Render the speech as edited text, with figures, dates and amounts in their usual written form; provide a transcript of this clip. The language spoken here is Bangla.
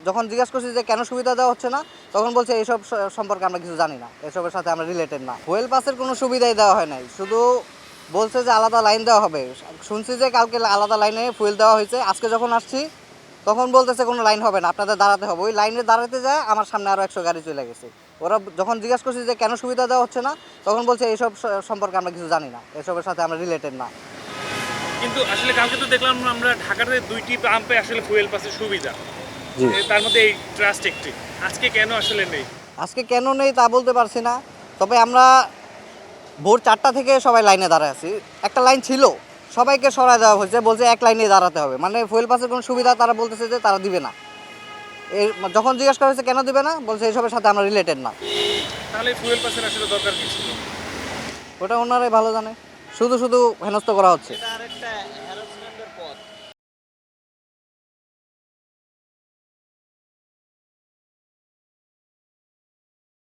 যখন জিজ্ঞাসা করছি যে কেন সুবিধা দেওয়া হচ্ছে না, তখন বলছে এইসব সম্পর্কে আমরা কিছু জানি না, এসবের সাথে আমরা রিলেটেড না। ফুয়েল পাসের কোনো সুবিধাই দেওয়া হয় নাই, শুধু বলছে যে আলাদা লাইন দেওয়া হবে। শুনছি যে কালকে আলাদা লাইনে ফুয়েল দেওয়া হয়েছে, আজকে যখন আসছি তখন বলতেছে কোনো লাইন হবে না, আপনাদের দাঁড়াতে হবে। ওই লাইনে দাঁড়াতে যায় আমার সামনে আরও 100 গাড়ি চলে গেছে। ওরা যখন জিজ্ঞাসা করছি যে কেন সুবিধা দেওয়া হচ্ছে না, তখন বলছে এইসব সম্পর্কে আমরা কিছু জানি না, এসবের সাথে আমরা রিলেটেড না। কিন্তু আসলে কালকে তো দেখলাম আমরা ঢাকাতে 2টি পাম্পে আসলে ফুয়েল পাসের সুবিধা, জি। তার মধ্যে এই ট্রাস্ট একটি। আজকে কেন আসলে নেই? আজকে কেন নেই তা বলতে পারছি না, তবে আমরা ভোর 4টা থেকে সবাই লাইনে দাঁড়ায় আছি। একটা লাইন ছিল, সবাইকে সরায় দেওয়া হয়েছে, বলছে এক লাইনে দাঁড়াতে হবে। মানে ফুয়েল পাসের কোনো সুবিধা তারা বলতেছে যে তারা দিবে না। যখন জিজ্ঞেস করা হয়েছে কেন দিবে না, বলছে এইসবের সাথে আমরা রিলেটেড না। তাহলে ফুয়েল পাসের আসলে দরকার কি ছিল? ওটা ওনারাই ভালো জানে, শুধু শুধু হেনস্থ করা হচ্ছে। এটা আরেকটা